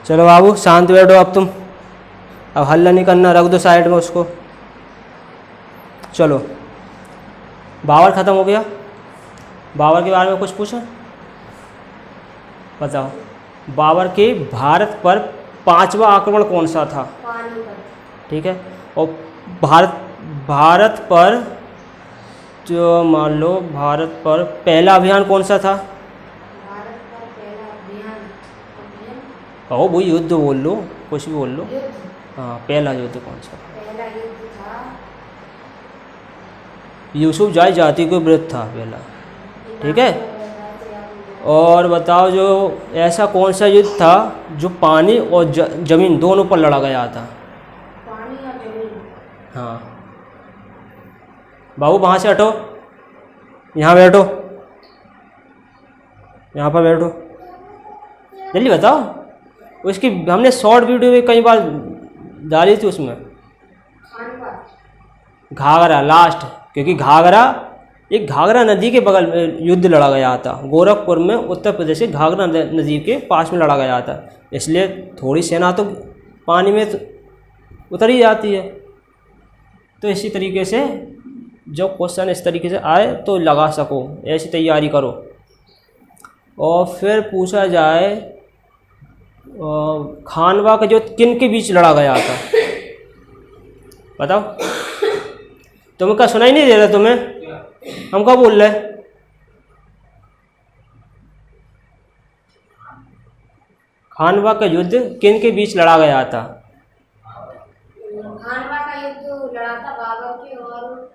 चलो बाबू शांत बैठो अब तुम, अब हल्ला नहीं करना, रख दो साइड में उसको। चलो बाबर ख़त्म हो गया, बाबर के बारे में कुछ पूछा, बताओ। बाबर के भारत पर 5वां आक्रमण कौन सा था? ठीक है। और भारत पर जो मान लो भारत पर पहला अभियान कौन सा था? कहो वो युद्ध बोल लो, कुछ भी बोल लो। हाँ, पहला युद्ध कौन सा? पहला युद्ध था यूसुफ जाय जाति के विरुद्ध था पहला। ठीक है। और बताओ जो ऐसा कौन सा युद्ध था जो पानी और जमीन दोनों पर लड़ा गया था? पानी और जमीन। हाँ बाबू वहाँ से हटो, यहाँ बैठो, यहाँ पर बैठो, जल्दी बताओ। उसकी हमने शॉर्ट वीडियो में कई बार डाली थी, उसमें घाघरा लास्ट, क्योंकि घाघरा एक घाघरा नदी के बगल में युद्ध लड़ा गया था, गोरखपुर में, उत्तर प्रदेश के घाघरा नदी के पास में लड़ा गया था, इसलिए थोड़ी सेना तो पानी में तो उतर ही जाती है। तो इसी तरीके से जब क्वेश्चन इस तरीके से आए तो लगा सको, ऐसी तैयारी करो। और फिर पूछा जाए खानवा का जो किन के बीच लड़ा गया था, बताओ। तुम्हें क्या सुनाई नहीं दे रहा? तुम्हें हम क्या बोल रहे? खानवा का युद्ध किन के बीच लड़ा गया था? खानवा का युद्ध लड़ा था बाबर के और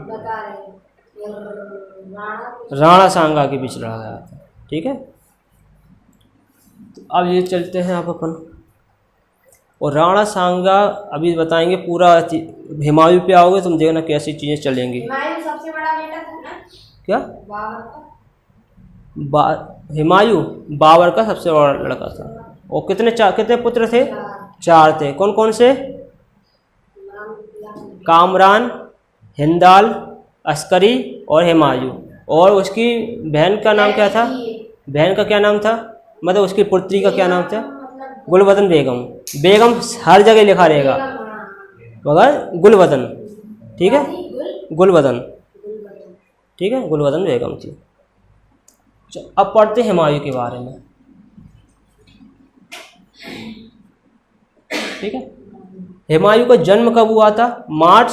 बता रहे राणा सांगा के बीच लड़ा गया था। ठीक है। तो अब ये चलते हैं आप अपन, और राणा सांगा अभी बताएंगे पूरा। हुमायूं पे आओगे तुम देखना कैसी चीज़ें चलेंगी। हुमायूं सबसे बड़ा बेटा था ना? क्या? बाबर का। हुमायूं बाबर का सबसे बड़ा लड़का था। और कितने पुत्र थे? 4 थे। कौन कौन से? कामरान, हिंदाल, अस्करी और हुमायूं। और उसकी बहन का नाम क्या था? बहन का क्या नाम था, मतलब उसकी पुत्री का क्या नाम था? गुलबदन बेगम। बेगम हर जगह लिखा रहेगा मगर गुलबदन। ठीक है, गुलबदन। ठीक है, गुलबदन बेगम थी। अब पढ़ते हैं हुमायूं के बारे में। ठीक है। हुमायूं का जन्म कब हुआ था? मार्च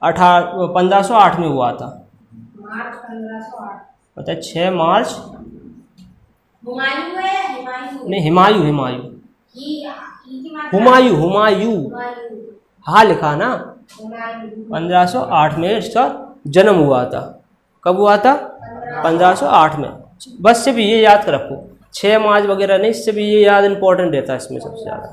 1508 में हुआ था। मार्च 1508। मतलब 6 मार्च। हुमायूं है या हुमायूं? नहीं, हुमायूं। हुमायूं हाँ लिखा ना। 1508 में इसका जन्म हुआ था। कब हुआ था? 1508 में। बस सिर्फ ये याद कर रखो, 6 मार्च वगैरह नहीं, सिर्फ ये याद इंपॉर्टेंट रहता है इसमें सबसे ज़्यादा।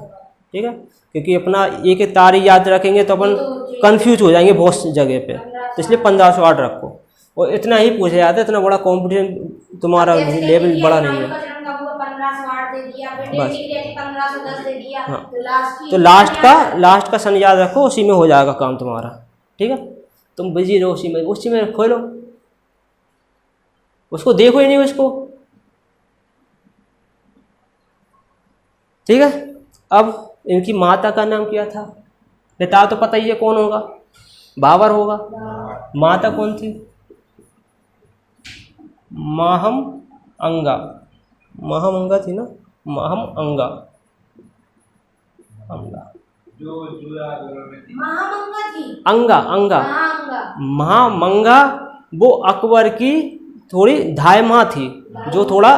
ठीक है, क्योंकि अपना एक एक तारीख याद रखेंगे तो अपन कंफ्यूज हो जाएंगे बहुत सी जगह पे, तो इसलिए 1508 रखो। और इतना ही पूछा जाता है, इतना बड़ा कॉम्पिटिशन तुम्हारा लेवल बड़ा नहीं है। बस हाँ, तो लास्ट का सन याद रखो, उसी में हो जाएगा काम तुम्हारा। ठीक है, तुम बिजी रहो उसी में खोलो, उसको देखो ही नहीं उसको। ठीक है। अब इनकी माता का नाम क्या था? पिता तो पता ही है कौन होगा, बाबर होगा। माता कौन थी? महम अंगा थी ना, महम अंगा। अंगा महामंगा वो अकबर की थोड़ी धायमा थी, जो थोड़ा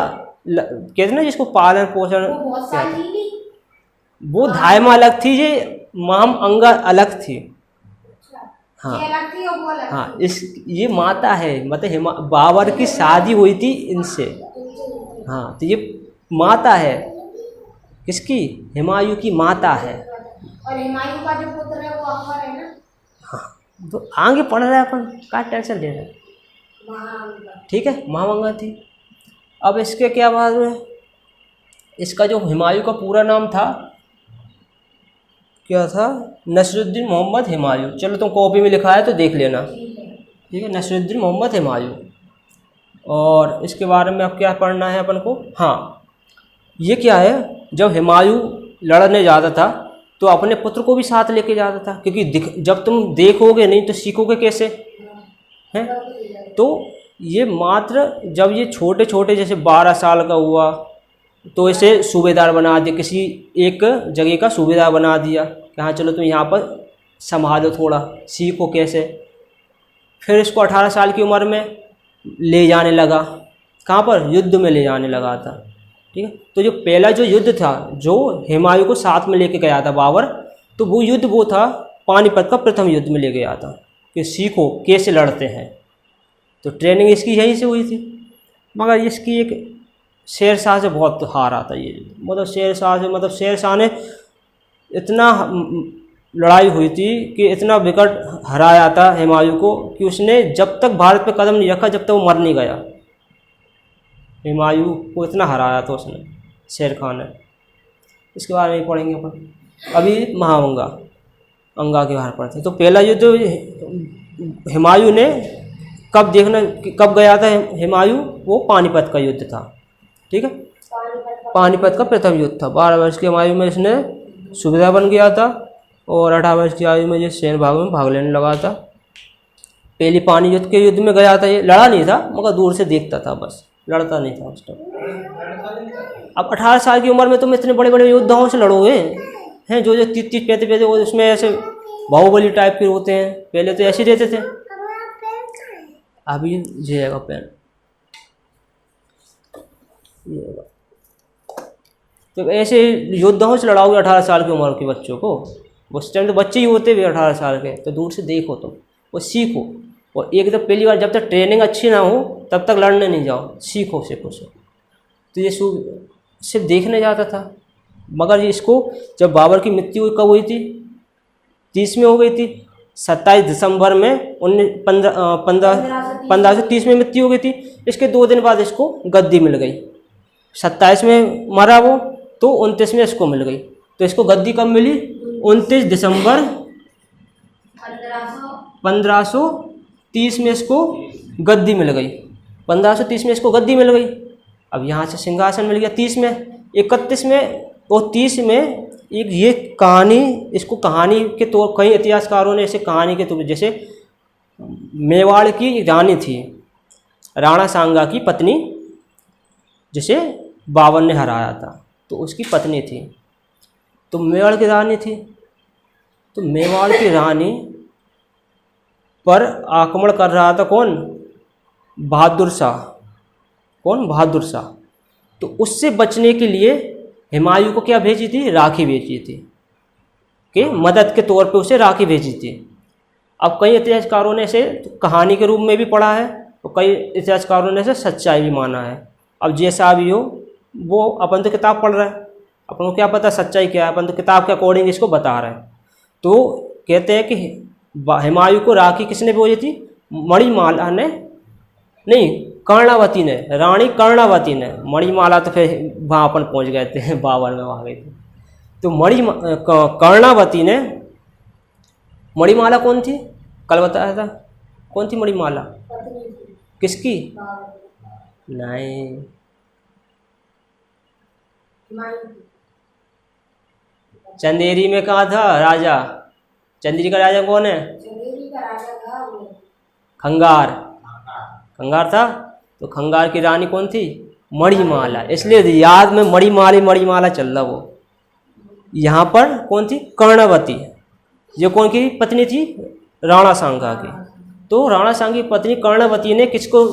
कहते ना जिसको पालन पोषण, वो धायमा अलग थी, ये महम अंगा अलग थी। हाँ हाँ, ये माता है, मतलब बाबर की शादी हुई थी इनसे। हाँ, तो ये माता है किसकी? हुमायूं की माता है। और हुमायूं का जो पुत्र है वो अकबर है ना। हाँ, तो आगे पढ़ रहे हैं अपन, क्या टेंशन ले रहे हैं। ठीक है, महामंगा थी। अब इसके क्या बात है, इसका जो हुमायूं का पूरा नाम था क्या था? नसरुद्दीन मोहम्मद हुमायूं। चलो तुम कॉपी में लिखा है तो देख लेना। ठीक है, नसरुद्दीन मोहम्मद हुमायूं। और इसके बारे में अब क्या पढ़ना है अपन को? हाँ, ये क्या है, जब हुमायूं लड़ने जाता था तो अपने पुत्र को भी साथ लेके जाता था, क्योंकि जब तुम देखोगे नहीं तो सीखोगे कैसे हैं। तो ये मात्र जब ये छोटे छोटे जैसे 12 साल का हुआ तो इसे सूबेदार बना दिया, किसी एक जगह का सूबेदार बना दिया कि हाँ चलो तुम यहाँ पर संभालो, थोड़ा सीखो कैसे। फिर इसको 18 साल की उम्र में ले जाने लगा, कहाँ पर, युद्ध में ले जाने लगा था। ठीक है, तो जो पहला जो युद्ध था जो हुमायूं को साथ में लेके गया था बाबर, तो वो युद्ध वो था पानीपत का प्रथम युद्ध में ले गया था कि सीखो कैसे लड़ते हैं। तो ट्रेनिंग इसकी यहीं से हुई थी। मगर इसकी एक शेरशाह से बहुत हारा था ये, मतलब शेरशाह से, मतलब शेरशाह ने इतना लड़ाई हुई थी कि इतना विकट हराया था हुमायूं को कि उसने जब तक भारत पे कदम नहीं रखा जब तक वो मर नहीं गया। हुमायूं को इतना हराया था उसने, शेर खान ने। इसके बारे में पढ़ेंगे अपन। अभी महाअंगा अंगा के बारे में पढ़ते हैं। तो पहला युद्ध हुमायूं ने कब गया था हुमायूं, वो पानीपत का युद्ध था। ठीक है, पानीपत का प्रथम युद्ध था। 12 वर्ष की आयु में इसने सूबेदार बन गया था और 18 वर्ष की आयु में ये सैन्य भाग में भाग लेने लगा था। पहली पानी युद्ध के युद्ध में गया था, ये लड़ा नहीं था मगर दूर से देखता था, बस लड़ता नहीं था उस टाइम। अब 18 साल की उम्र में तुम इतने बड़े बड़े योद्धाओं से लड़ोगे हैं, जो 30-30 पैंतीस उसमें ऐसे बाहुबली टाइप के होते हैं, पहले तो ऐसे ही रहते थे। अभी जाएगा पेन, तो ऐसे योद्धाओं से लड़ाओगे 18 साल की उम्र के बच्चों को, उस टाइम तो बच्चे ही होते भी 18 साल के। तो दूर से देखो तुम, वो सीखो, और एक तो पहली बार जब तक ट्रेनिंग अच्छी ना हो तब तक लड़ने नहीं जाओ, सीखो से कुछ। तो ये सिर्फ देखने जाता था। मगर ये इसको जब बाबर की मृत्यु कब हुई थी, 30 में हो गई थी, 27 दिसंबर में 1530 में मृत्यु हो गई थी। इसके 2 दिन बाद इसको गद्दी मिल गई। 27 में मरा वो, तो 29 में इसको मिल गई। तो इसको गद्दी कब मिली, 29 दिसंबर 1530 में इसको गद्दी मिल गई। 1530 में इसको गद्दी मिल गई। अब यहाँ से सिंहासन मिल गया 30 में, 31 में और 30 में। एक ये कहानी, इसको कहानी के तौर, कई इतिहासकारों ने इसे कहानी के तौर, जैसे मेवाड़ की रानी थी राणा सांगा की पत्नी, जिसे बाबर ने हराया था, तो उसकी पत्नी थी, तो मेवाड़ की रानी थी। तो मेवाड़ की रानी पर आक्रमण कर रहा था कौन, बहादुर शाह। कौन, बहादुर शाह। तो उससे बचने के लिए हुमायूं को क्या भेजी थी, राखी भेजी थी, कि मदद के तौर पे उसे राखी भेजी थी। अब कई इतिहासकारों ने इसे कहानी के रूप में भी पढ़ा है और कई इतिहासकारों ने इसे सच्चाई भी माना है। अब जैसा भी हो, वो अपन तो किताब पढ़ रहा है, अपन को क्या पता सच्चाई क्या है, अपन तो किताब के अकॉर्डिंग इसको बता रहे हैं। तो कहते हैं कि हुमायूं को राखी किसने भेजी थी, मणिमाला ने, नहीं, कर्णावती ने, रानी कर्णावती ने। मणिमाला तो फिर वहाँ अपन पहुँच गए थे, बाबर में वहाँ गए थे। तो कर्णावती ने, मणिमाला कौन थी, कल बताया था, कौन थी मणिमाला, किसकी, नहीं, चंदेरी में कहा था राजा, चंदेरी का राजा कौन है, खंगार, खंगार था। तो खंगार की रानी कौन थी, मणिमाला, इसलिए याद में मणिमाला चल रहा। वो यहाँ पर कौन थी, कर्णावती, ये कौन की पत्नी थी, राणा सांगा की। तो राणा सांगा की पत्नी कर्णावती ने किसको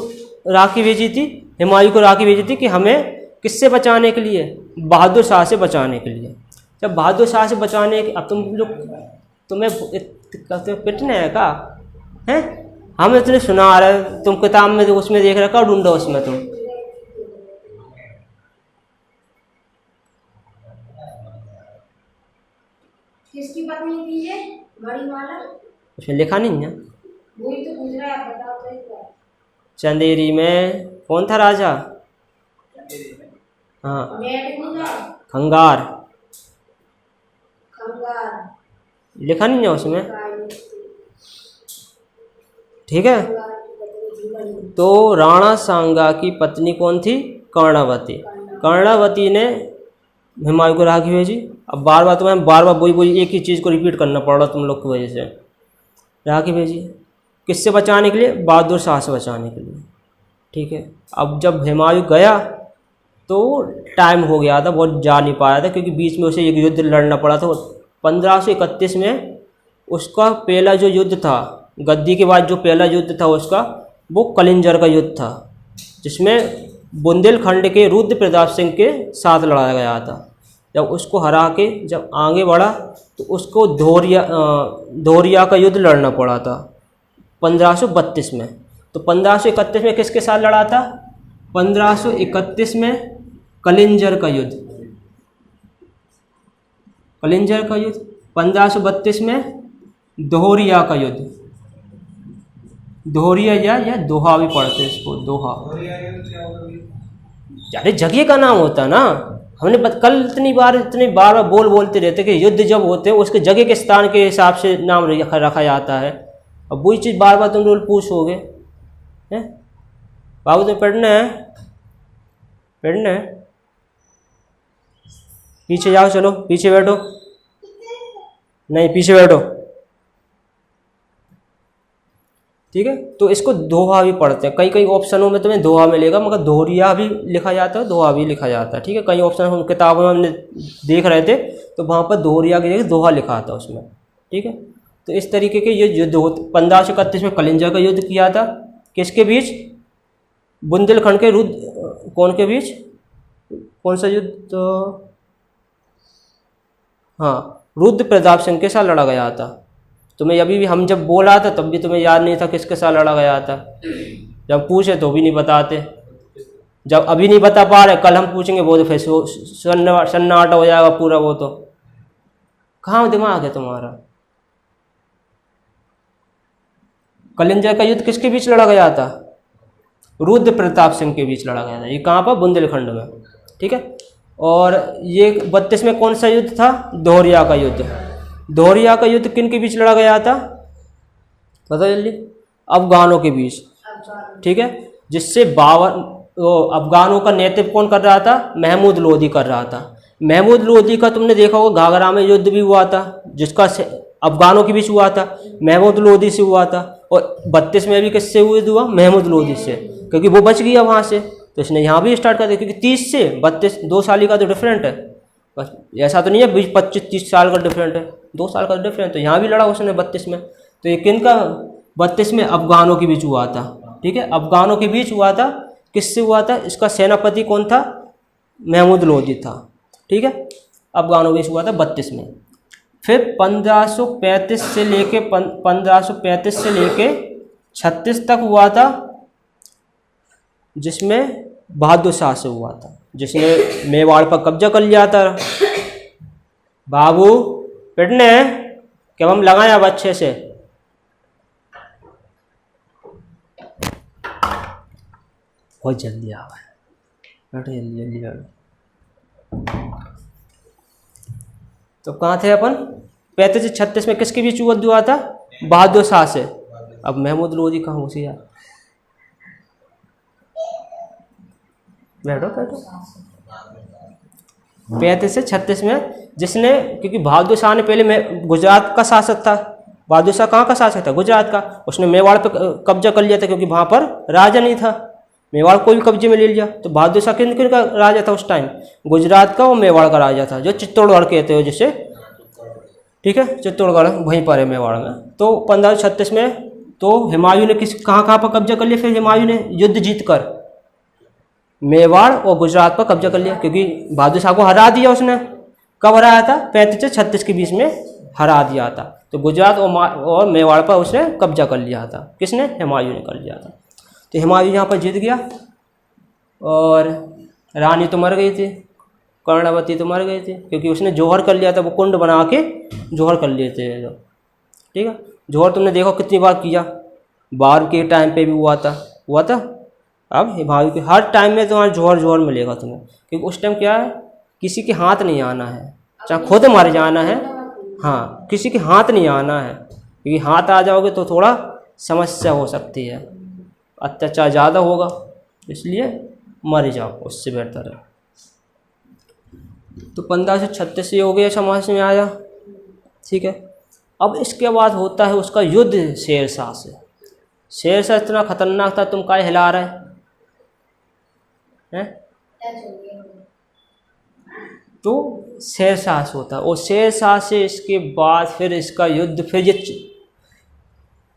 राखी भेजी थी, हुमायूं को राखी भेजी थी कि हमें किससे बचाने के लिए, बहादुर शाह से बचाने के लिए। जब बहादुर शाह से बचाने के, अब तुम लोग, तुम्हें पिटने है का हैं, हम इतने सुना रहे, तुम किताब में उसमें देख रहे, कब ढूंढो उसमें तुम, किसकी पत्नी थी ये मणिमाला, उसमें लिखा नहीं है, वही तो पूछ रहा है, बताओ तो एक बार। चंदेरी में कौन था राजा, हाँ, खंगार, लिखा नहीं है उसमें, ठीक है। तो राणा सांगा की पत्नी कौन थी, कर्णावती। कर्णावती ने हुमायूं को राखी भेजी। अब बार बार वही एक ही चीज़ को रिपीट करना पड़ रहा तुम लोग की वजह से। राखी भेजी किससे बचाने के लिए? बहादुर शाह से बचाने के लिए। ठीक है, अब जब हुमायूं गया तो टाइम हो गया था, बहुत जा नहीं पाया था, क्योंकि बीच में उसे एक युद्ध लड़ना पड़ा था। 1531 में उसका पहला जो युद्ध था, गद्दी के बाद जो पहला युद्ध था उसका, वो कलिंजर का युद्ध था, जिसमें बुंदेलखंड के रुद्र प्रताप सिंह के साथ लड़ा गया था। जब उसको हरा के जब आगे बढ़ा तो उसको धोरिया का युद्ध लड़ना पड़ा था 1532 में। तो 1531 में किसके साथ लड़ा था? 1531 में कलिंजर का युद्ध। 1532 में दोहरिया का युद्ध। दोहरिया या दोहा भी पढ़ते हैं इसको, दोहा। अरे जगह का नाम होता ना, हमने कल इतनी बार बोलते रहते कि युद्ध जब होते हैं उसके जगह के स्थान के हिसाब से नाम रखा जाता है। अब वही चीज़ बार बार तुम लोग पूछोगे हैं? बाबू तो पढ़ना है, पीछे जाओ, चलो पीछे बैठो, नहीं पीछे बैठो। ठीक है, तो इसको दोहा भी पढ़ते हैं। कई ऑप्शनों में तुम्हें दोहा मिलेगा, मगर दोहरिया भी लिखा जाता है, दोहा भी लिखा जाता है। ठीक है, कई ऑप्शन हम किताबों में हमने देख रहे थे तो वहाँ पर दोहरिया की जगह दोहा लिखा था उसमें। ठीक है, तो इस तरीके के ये युद्ध 1531 में कलिंजर का युद्ध किया था। किसके बीच? बुंदेलखंड के कौन के बीच? कौन सा युद्ध? तो हाँ, रुद्र प्रताप सिंह के साथ लड़ा गया था। तुम्हें अभी भी हम जब बोला था तब भी तुम्हें याद नहीं था किसके साथ लड़ा गया था। जब पूछे तो भी नहीं बताते, जब अभी नहीं बता पा रहे कल हम पूछेंगे वो तो फिर सन्नाटा हो जाएगा पूरा। वो तो कहाँ दिमाग है तुम्हारा? कलिंजर का युद्ध किसके बीच लड़ा गया था? रुद्र प्रताप सिंह के बीच लड़ा गया था। ये कहाँ पर? बुंदेलखंड में। ठीक है, और ये 32 में कौन सा युद्ध था? दोहरिया का युद्ध। दोहरिया का युद्ध किन के बीच लड़ा गया था? पता जल्दी? अफगानों के बीच। ठीक है, जिससे अफगानों का नेतृत्व कौन कर रहा था? महमूद लोदी कर रहा था। महमूद लोदी का तुमने देखा होगा घाघरा में युद्ध भी हुआ था, जिसका अफगानों के बीच हुआ था, महमूद लोदी से हुआ था। और 32 में भी किससे हुआ? महमूद लोदी से, क्योंकि वो बच गया वहाँ से, तो इसने यहाँ भी स्टार्ट कर दिया। क्योंकि 30 से 32 2 साल का तो डिफरेंट है, बस ऐसा तो नहीं है 25-30 साल का डिफरेंट है, 2 साल का डिफरेंट। तो यहाँ भी लड़ा उसने 32 में। तो ये किन का? 32 में अफगानों के बीच हुआ था। ठीक है, अफगानों के बीच हुआ था। किससे हुआ था? इसका सेनापति कौन था? महमूद लोदी था। ठीक है, अफगानों के बीच हुआ था 32 में। फिर 1535 से लेके 36 तक हुआ था, जिसमें बहादुर शाह से हुआ था, जिसने मेवाड़ पर कब्जा कर लिया था। बाबू पिटने क्या हम लगाए अब अच्छे से? बहुत जल्दी आ गए, बैठो जल्दी बैठो। तो कहाँ थे अपन? 35 से 36 में किसके बीच युद्ध हुआ था? बहादुर शाह से। अब महमूद लोदी कहाँ घुसी यार? बैठो 35 से 36 में, जिसने, क्योंकि बहादुर शाह ने पहले गुजरात का शासक था। बहादुर शाह कहाँ का शासक था? गुजरात का। उसने मेवाड़ पे कब्जा कर लिया था, क्योंकि वहाँ पर राजा नहीं था, मेवाड़ को भी कब्जे में ले लिया। तो बहादुर शाह किन का राजा था उस टाइम? गुजरात का और मेवाड़ का राजा था, जो चित्तौड़गढ़ कहते हो जिसे। ठीक है, चित्तौड़गढ़ वहीं पर है मेवाड़ में। तो 1536 में तो हुमायूं ने कहाँ पर कब्जा कर लिया? फिर हुमायूं ने युद्ध जीत कर मेवाड़ और गुजरात पर कब्जा कर लिया, क्योंकि बहादुर शाह को हरा दिया उसने। कब हराया था? 35 से 36 के बीच में हरा दिया था। तो गुजरात और मेवाड़ पर उसने कब्जा कर लिया था। किसने? हुमायूं ने कर लिया था। तो हुमायूं यहाँ पर जीत गया, और रानी तो मर गई थी, कर्णावती तो मर गई थी, क्योंकि उसने जौहर कर लिया था। वो कुंड बना के जौहर कर लिए थे। ठीक है, जौहर तुमने देखो कितनी बार किया, बार के टाइम पे भी हुआ था। अब हुमायूं के हर टाइम में तुम्हारा जौहर मिलेगा तुम्हें, क्योंकि उस टाइम क्या है, किसी के हाथ नहीं आना है, चाहे खुद मारे जाना है। हाँ, किसी के हाथ नहीं आना है, क्योंकि हाथ आ जाओगे तो थोड़ा समस्या हो सकती है, अत्याचार ज़्यादा होगा, इसलिए मर जाओ, उससे बेहतर है। तो 1536 ये हो गया, समझ में आया। ठीक है, अब इसके बाद होता है उसका युद्ध शेरशाह से। शेरशाह इतना खतरनाक था, तुम काय हिला रहे हैं? तो शेरशाह से होता है, और शेरशाह से इसके बाद फिर इसका युद्ध, फिर ये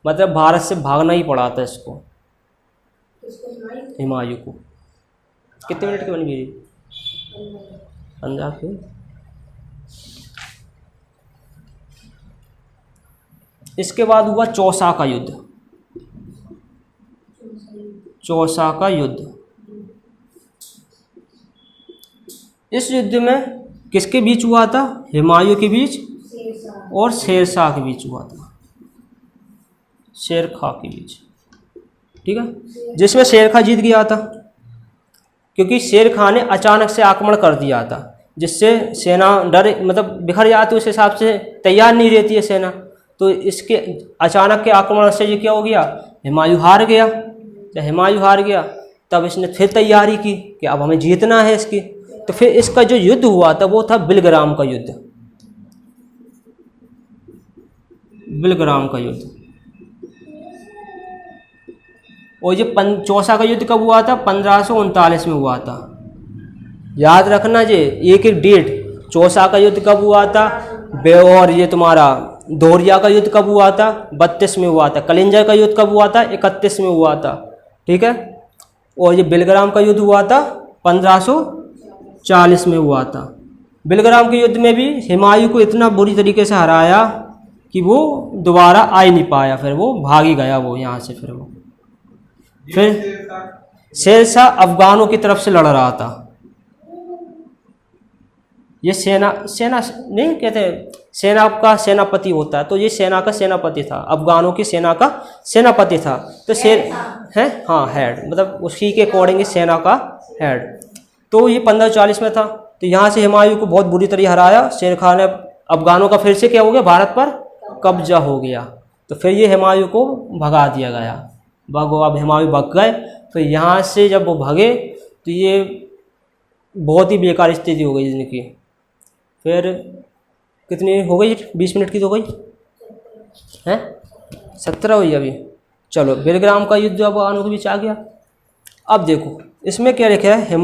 मतलब भारत से भागना ही पड़ा था इसको, हुमायूं को। कितने मिनट की बन गई? 15 की। इसके बाद हुआ चौसा का युद्ध। चौसा का युद्ध, इस युद्ध में किसके बीच हुआ था? हुमायूं के बीच और शेरशाह के बीच हुआ था, शेर खां के बीच। ठीक है, जिसमें शेर खां जीत गया था, क्योंकि शेर खां ने अचानक से आक्रमण कर दिया था, जिससे सेना डर मतलब बिखर जाती, उस हिसाब से तैयार नहीं रहती है सेना। तो इसके अचानक के आक्रमण से ये क्या हो गया? हुमायूं हार गया। जब हुमायूं हार गया तब इसने फिर तैयारी की कि अब हमें जीतना है इसकी। तो फिर इसका जो युद्ध हुआ था वो था बिलग्राम का युद्ध। बिलग्राम का युद्ध। और ये चौसा का युद्ध कब हुआ था? 1539 में हुआ था। याद रखना जी, एक एक डेट। चौसा का युद्ध कब हुआ था, और ये तुम्हारा दोरिया का युद्ध कब हुआ था? 32 में हुआ था। कलिंजर का युद्ध कब हुआ था? 31 में हुआ था। ठीक है, और ये बिलग्राम का युद्ध हुआ था 1540 में हुआ था। बिलग्राम के युद्ध में भी हुमायूं को इतना बुरी तरीके से हराया कि वो दोबारा आ ही नहीं पाया, फिर वो भाग ही गया वो यहाँ से। फिर शेरशाह अफगानों की तरफ से लड़ रहा था। ये सेना नहीं कहते, सेना का सेनापति होता है, तो ये सेना का सेनापति था, अफगानों की सेना का सेनापति था। तो शेर है, हाँ हेड, मतलब उसी के अकॉर्डिंग सेना का हेड। तो ये 1540 में था। तो यहाँ से हुमायूं को बहुत बुरी तरह हराया शेर खां ने। अफगानों का फिर से क्या हो गया? भारत पर कब्जा हो गया। तो फिर ये हुमायूं को भगा दिया गया। अब हुमायूं भग गए। फिर यहाँ से जब वो भगे तो ये बहुत ही बेकार स्थिति हो गई इनकी। फिर कितनी हो गई? 20 मिनट की तो हो गई है, 17 हुई अभी। चलो, बिलग्राम का युद्ध अब अफगानों के बीच आ गया। अब देखो इसमें क्या लिखा है,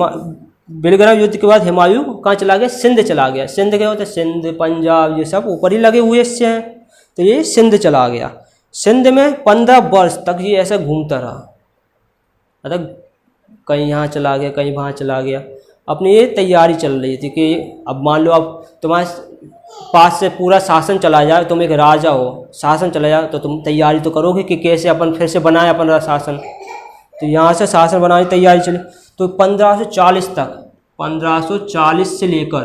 बिलग्राम युद्ध के बाद हुमायूं कहाँ चला गया? सिंध चला गया। सिंध क्या होता है? सिंध, पंजाब, ये सब ऊपर ही लगे हुए इससे हैं। तो ये सिंध चला गया। सिंध में 15 वर्ष तक ये ऐसा घूमता रहा, मतलब कहीं यहाँ चला गया, कहीं वहाँ चला गया। अपनी ये तैयारी चल रही थी कि अब मान लो अब तुम्हारे पास से पूरा शासन चला जाए, तुम एक राजा हो, शासन चला जाए, तो तुम तैयारी तो करोगे कि कैसे अपन फिर से बनाए अपना शासन। तो यहाँ से शासन बनाने की तैयारी चली। तो 1540 तक, 1540 से लेकर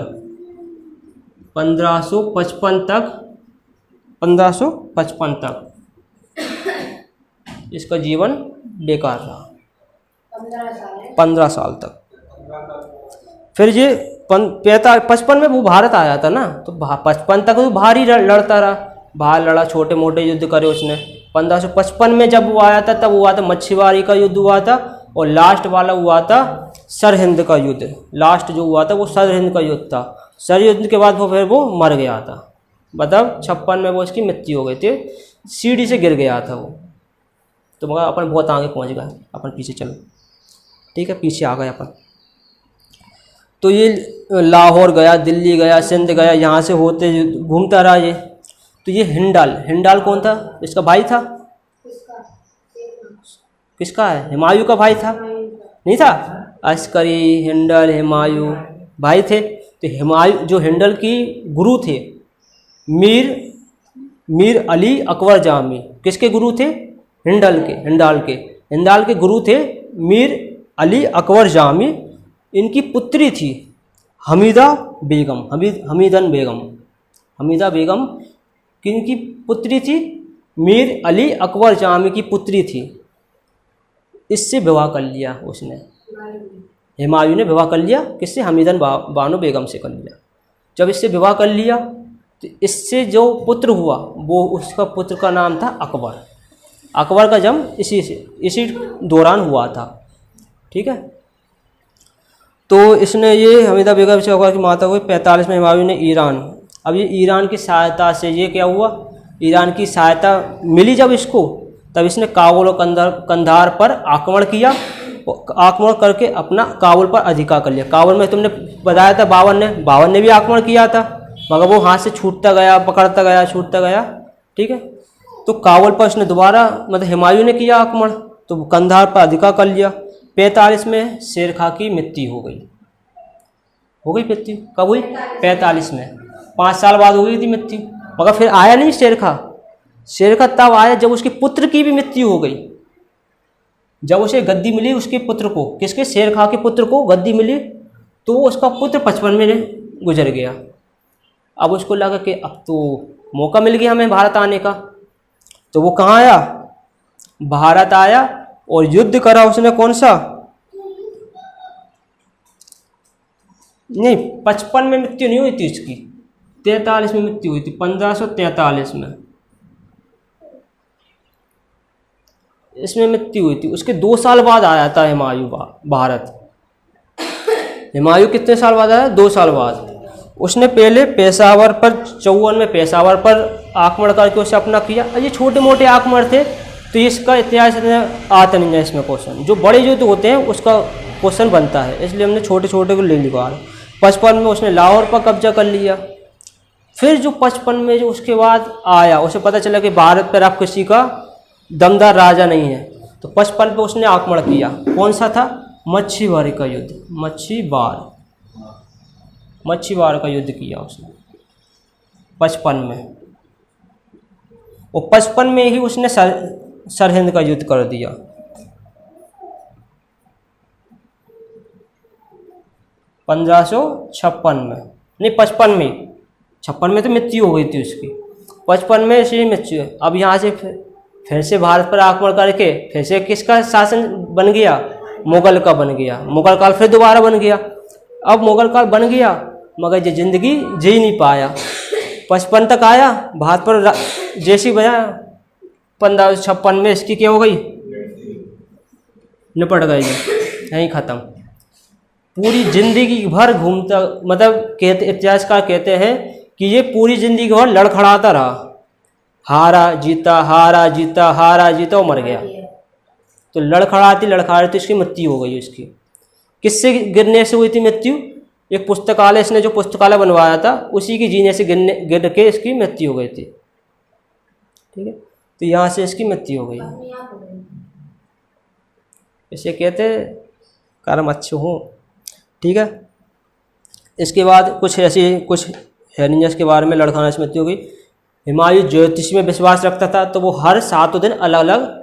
1555 तक, 1555 तक इसका जीवन बेकार रहा, 15 साल तक। फिर ये 55 में वो भारत आया था ना, तो 55 तक वो बाहर ही लड़ता रहा, बाहर लड़ा, छोटे मोटे युद्ध करे उसने। 1555 में जब वो आया था तब हुआ था मच्छीवाड़ी का युद्ध हुआ था, और लास्ट वाला हुआ था सरहिंद का युद्ध। लास्ट जो हुआ था वो सरहिंद का युद्ध था। सरहिंद के बाद फिर वो मर गया था, मतलब 56 में वो इसकी मृत्यु हो गई थी, सीढ़ी से गिर गया था वो। तो मगर अपन बहुत आगे पहुंच गए, अपन पीछे चलो। ठीक है, पीछे आ गए अपन। तो ये लाहौर गया, दिल्ली गया, सिंध गया, यहाँ से होते घूमता रहा ये। तो ये हिंडाल कौन था? इसका भाई था। किसका है? हुमायूं का भाई था, नहीं था? अस्करी, हिंडल, हुमायूं भाई थे। तो हुमायूं जो हिंडल की गुरु थे, मीर अली अकबर जामी, किसके गुरु थे? हिंडाल के गुरु थे मीर अली अकबर जामी। इनकी पुत्री थी हमीदा बेगम, हमीदा बेगम किनकी पुत्री थी? मीर अली अकबर जामी की पुत्री थी। इससे विवाह कर लिया उसने, हुमायूं ने विवाह कर लिया। किससे? हमीदन बानो बेगम से कर लिया। जब इससे विवाह कर लिया तो इससे जो पुत्र हुआ वो, उसका पुत्र का नाम था अकबर। अकबर का जन्म इसी दौरान हुआ था। ठीक है, तो इसने ये हमीदा बेगम शौकत की माता हुई 45 में हुमायूं ने ईरान, अब ये ईरान की सहायता से ये क्या हुआ, ईरान की सहायता मिली जब इसको, तब इसने काबुल और कंधार पर आक्रमण किया, आक्रमण करके अपना काबुल पर अधिकार कर लिया। काबुल में तुमने बताया था बावन ने भी आक्रमण किया था, मगर वो हाथ से छूटता गया, पकड़ता गया, छूटता गया, ठीक है। तो काबुल पर उसने दोबारा मतलब हुमायूं ने किया आक्रमण, तो कंधार पर अधिकार कर लिया। 45 में शेर खां की मृत्यु हो गई मृत्यु कब हुई, 45 में, 5 साल बाद हो गई थी मृत्यु, मगर फिर आया नहीं शेर खां तब आया जब उसके पुत्र की भी मृत्यु हो गई, जब उसे गद्दी मिली उसके पुत्र को, किसके, शेर खां के पुत्र को गद्दी मिली, तो उसका पुत्र 55 में गुजर गया। अब उसको लगा कि अब तो मौका मिल गया हमें भारत आने का, तो वो कहाँ आया, भारत आया और युद्ध करा उसने, कौन सा, नहीं 55 में मृत्यु नहीं हुई थी उसकी, 43 में मृत्यु हुई थी, 1543 में इसमें मृत्यु हुई थी। उसके 2 साल बाद आया था हुमायूं भारत। हुमायूं कितने साल बाद आया, 2 साल बाद। उसने पहले पेशावर पर 54 में पेशावर पर आक्रमण करके उसे अपना किया। ये छोटे मोटे आक्रमण थे, तो इसका इतिहास आता नहीं है इसमें क्वेश्चन, जो बड़े युद्ध होते हैं उसका क्वेश्चन बनता है, इसलिए हमने छोटे छोटे को ले लिखा। 55 में उसने लाहौर पर कब्जा कर लिया। फिर जो 55 में जो उसके बाद आया, उसे पता चला कि भारत पर अब किसी का दमदार राजा नहीं है, तो 55 पे उसने आक्रमण किया। कौन सा था, मच्छीबार का युद्ध, मच्छीबार का युद्ध किया उसने 55 में, और 55 में ही उसने सरहिंद का युद्ध कर दिया। 1556 में, नहीं 55 में, 56 में तो मृत्यु हो गई थी उसकी, 55 में इसलिए मृत्यु है। अब यहाँ से फिर से भारत पर आक्रमण करके फिर से किसका शासन बन गया, मुगल का बन गया, मुगल काल फिर दोबारा बन गया। अब मुगल काल बन गया मगर ये जिंदगी जी नहीं पाया, 55 तक आया, भारत पर जैसी बजा 1556 में इसकी क्या हो गई, निपट गई, यहीं ख़त्म। पूरी जिंदगी भर घूमता, मतलब कहते इतिहासकार कहते हैं कि ये पूरी जिंदगी भर लड़खड़ाता रहा, हारा जीता और मर गया। तो लड़खड़ाती इसकी मृत्यु हो गई उसकी। किससे गिरने से हुई थी मृत्यु, एक पुस्तकालय, इसने जो पुस्तकालय बनवाया था उसी की जीने से गिर के इसकी मृत्यु हो गई थी, ठीक है। तो यहाँ से इसकी मृत्यु हो गई, इसे कहते कर्म अच्छे हो, ठीक है। इसके बाद कुछ है नहीं इसके बारे में, लड़खड़ाने से मृत्यु हो गई। हुमायूं ज्योतिष में विश्वास रखता था, तो वो हर 7 दिन अलग अलग